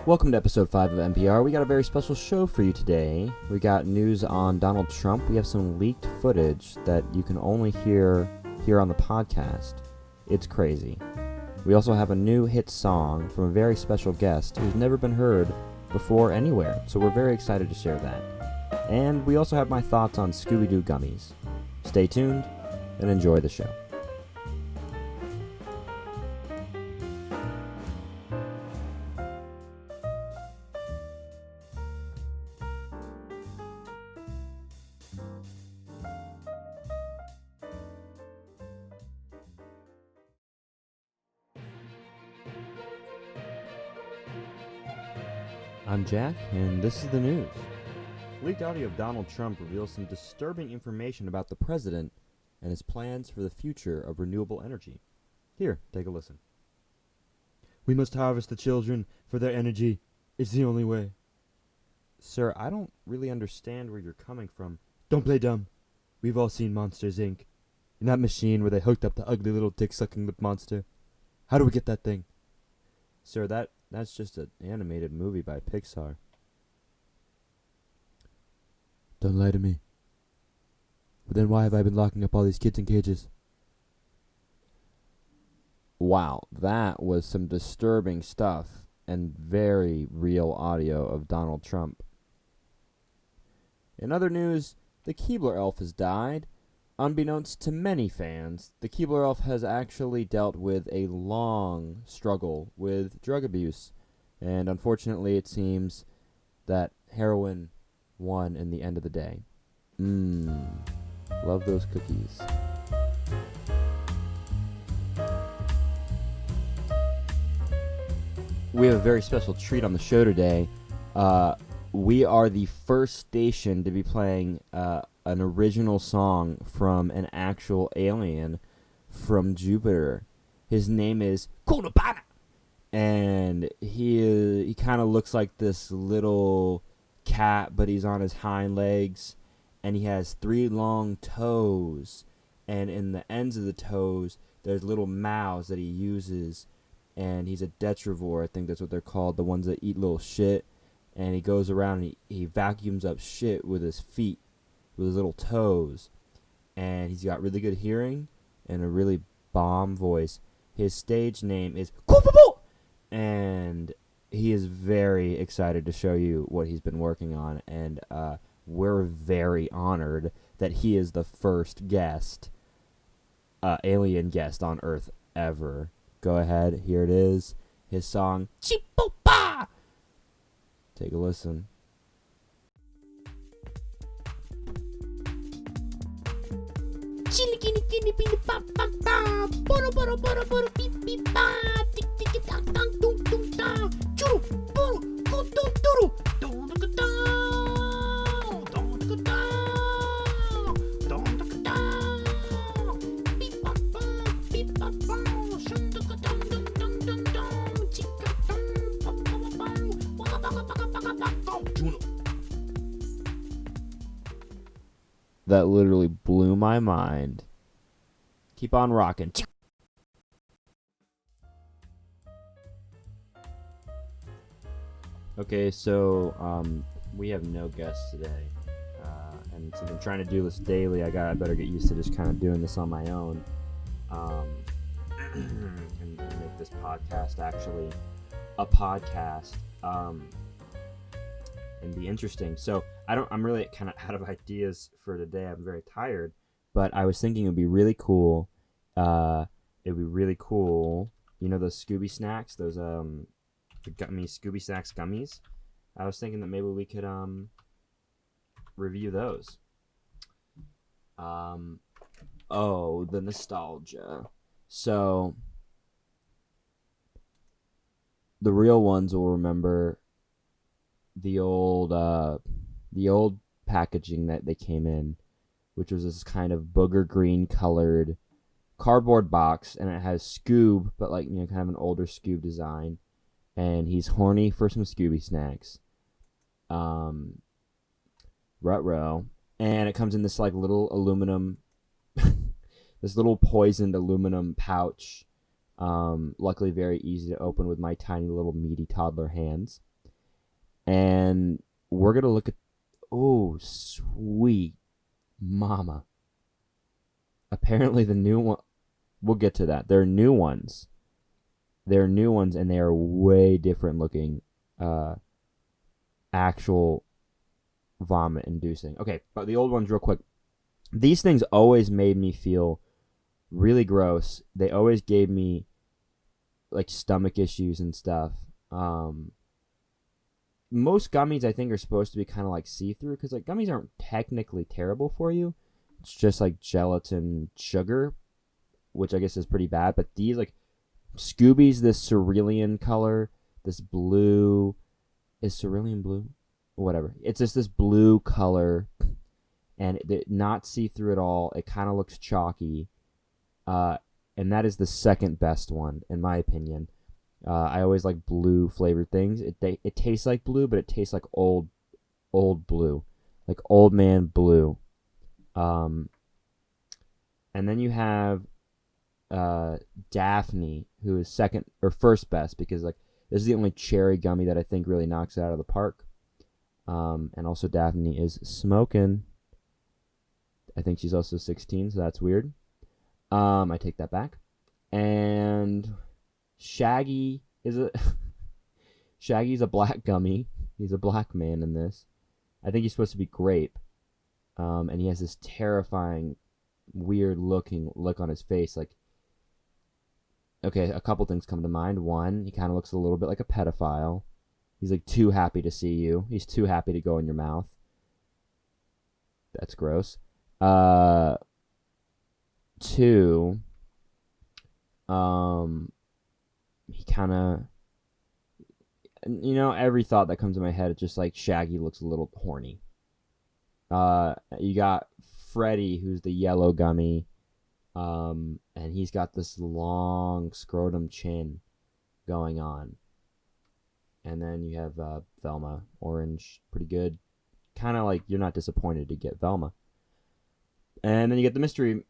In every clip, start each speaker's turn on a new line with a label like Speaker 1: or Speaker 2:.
Speaker 1: Welcome to episode 5 of NPR. We got a very special show for you today. We got news on Donald Trump. We have some leaked footage that you can only hear here on the podcast. It's crazy. We also have a new hit song from a very special guest who's never been heard before anywhere, so we're very excited to share that. And we also have my thoughts on Scooby-Doo Gummies. Stay tuned and enjoy the show. I'm Jack, and this is the news. Leaked audio of Donald Trump reveals some disturbing information about the president and his plans for the future of renewable energy. Here, take a listen.
Speaker 2: We must harvest the children for their energy. It's the only way.
Speaker 1: Sir, I don't really understand where you're coming from.
Speaker 2: Don't play dumb. We've all seen Monsters, Inc. In that machine where they hooked up the ugly little dick-sucking lip monster. How do we get that thing?
Speaker 1: Sir, that's just an animated movie by Pixar.
Speaker 2: Don't lie to me. But then why have I been locking up all these kids in cages?
Speaker 1: Wow, that was some disturbing stuff and very real audio of Donald Trump. In other news, the Keebler elf has died. Unbeknownst to many fans, the Keebler elf has actually dealt with a long struggle with drug abuse, and unfortunately it seems that heroin won in the end of the day. Love those cookies. We have a very special treat on the show today. We are the first station to be playing an original song from an actual alien from Jupiter. His name is Kunapana, and he kind of looks like this little cat, but he's on his hind legs, and he has 3 long toes, and in the ends of the toes there's little mouths that he uses, and he's a detrivore. I think that's what they're called, the ones that eat little shit. And he goes around and he vacuums up shit with his feet, with his little toes. And he's got really good hearing and a really bomb voice. His stage name is Koopaboot! And he is very excited to show you what he's been working on. And we're very honored that he is the first guest, alien guest on Earth ever. Go ahead, here it is. His song, Chipopa! Take a listen.
Speaker 3: Chili gini gini bini ba ba ba, boro boro boro boro beep beep ba, tick tick tock tock tung tung ta, churu boro go tung turu, tung tung ta, tung tung ta, tung tung ta, beep ba ba, shun tung tung tung tung tung tung, chicka tung ba ba ba, waka waka waka waka waka, Juno.
Speaker 1: That literally blew my mind. Keep on rocking. Okay, so we have no guests today, and since I'm trying to do this daily, I better get used to just kind of doing this on my own, and make this podcast actually a podcast, and be interesting. So I'm really kind of out of ideas for today. I'm very tired, but I was thinking it would be really cool. It'd be really cool. You know those Scooby snacks, those the gummies, Scooby snacks gummies. I was thinking that maybe we could review those. Oh, the nostalgia. So the real ones will remember the old packaging that they came in, which was this kind of booger green colored cardboard box, and it has Scoob, but like, you know, kind of an older Scoob design, and he's horny for some Scooby snacks. Ruh-roh. And it comes in this like little aluminum this little poisoned aluminum pouch. Luckily very easy to open with my tiny little meaty toddler hands. And we're going to look at, oh, sweet mama. Apparently the new one, we'll get to that. They're new ones. They're new ones, and they are way different looking, actual vomit inducing. Okay, but the old ones real quick. These things always made me feel really gross. They always gave me like stomach issues and stuff. Most gummies I think are supposed to be kind of like see-through, because like gummies aren't technically terrible for you. It's just like gelatin sugar, which I guess is pretty bad. But these, like Scooby's this cerulean color, this blue, is cerulean blue? Whatever. It's just this blue color, and not see-through at all. It kind of looks chalky. And that is the second best one, in my opinion. I always like blue flavored things. It tastes like blue, but it tastes like old blue, like old man blue. And then you have Daphne, who is second or first best, because like this is the only cherry gummy that I think really knocks it out of the park. And also Daphne is smoking. I think she's also 16, so that's weird. I take that back. And Shaggy is Shaggy's a black gummy. He's a black man in this. I think he's supposed to be grape. And he has this terrifying, weird look on his face. Like, okay, a couple things come to mind. One, he kind of looks a little bit like a pedophile. He's like too happy to see you. He's too happy to go in your mouth. That's gross. Two, he kind of, every thought that comes to my head is just like Shaggy looks a little horny. You got Freddy, who's the yellow gummy, and he's got this long scrotum chin going on. And then you have Velma, orange, pretty good. Kind of like you're not disappointed to get Velma. And then you get the mystery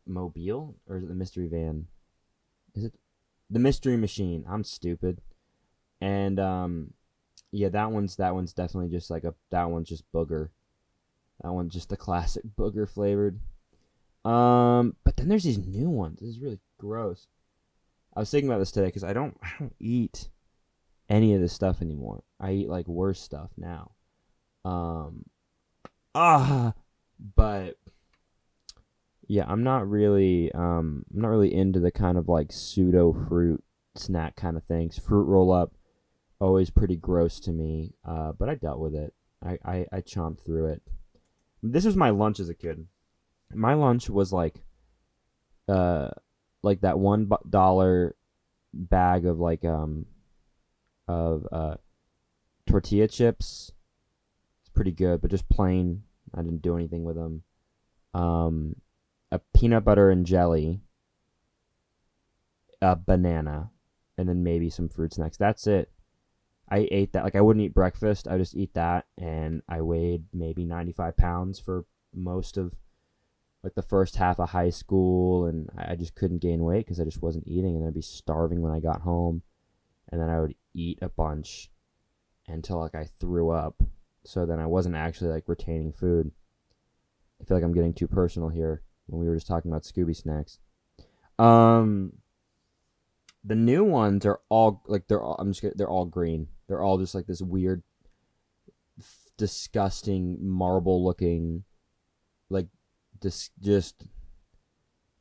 Speaker 1: mobile, or is it the mystery van? Is it the mystery machine? I'm stupid. And yeah, that one's definitely just like that one's just booger. That one's just the classic booger flavored. But then there's these new ones. This is really gross. I was thinking about this today because I don't eat any of this stuff anymore. I eat like worse stuff now. But yeah, I'm not really into the kind of like pseudo fruit snack kind of things. Fruit roll up, always pretty gross to me. But I dealt with it. I chomped through it. This was my lunch as a kid. My lunch was like that $1 bag of like tortilla chips. It's pretty good, but just plain. I didn't do anything with them. A peanut butter and jelly, a banana, and then maybe some fruit snacks. That's it. I ate that. Like, I wouldn't eat breakfast. I just eat that, and I weighed maybe 95 pounds for most of like the first half of high school, and I just couldn't gain weight because I just wasn't eating, and I'd be starving when I got home, and then I would eat a bunch until like I threw up. So then I wasn't actually like retaining food. I feel like I'm getting too personal here when we were just talking about Scooby snacks. The new ones are all like they're all green. They're all just like this weird, disgusting marble looking, like this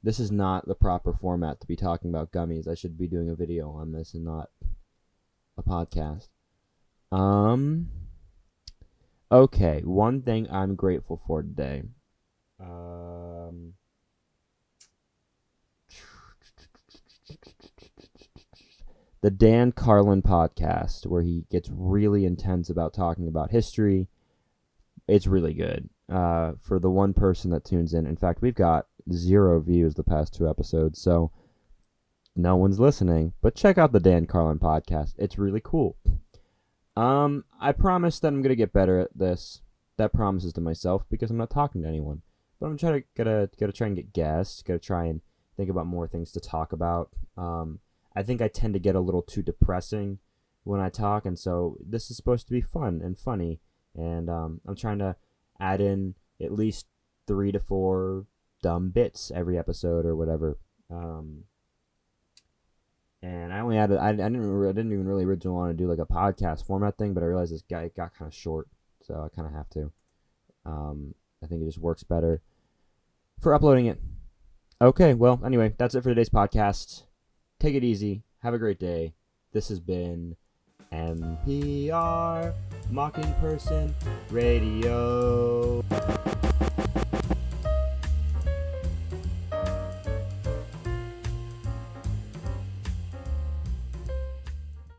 Speaker 1: is not the proper format to be talking about gummies. I should be doing a video on this and not a podcast. Okay, one thing I'm grateful for today. The Dan Carlin podcast, where he gets really intense about talking about history. It's really good. For the one person that tunes in. In fact, we've got 0 views the past 2 episodes, so no one's listening. But check out the Dan Carlin podcast. It's really cool. I promise that I'm gonna get better at this. That promise is to myself because I'm not talking to anyone. But I'm trying to gotta try and get guests. Gotta try and think about more things to talk about. I think I tend to get a little too depressing when I talk, and so this is supposed to be fun and funny, and I'm trying to add in at least 3 to 4 dumb bits every episode or whatever. And I only added, I didn't even really originally want to do like a podcast format thing, but I realized this guy got kind of short, so I kind of have to. I think it just works better for uploading it. Okay, well, anyway, that's it for today's podcast. Take it easy. Have a great day. This has been NPR Mocking Person Radio.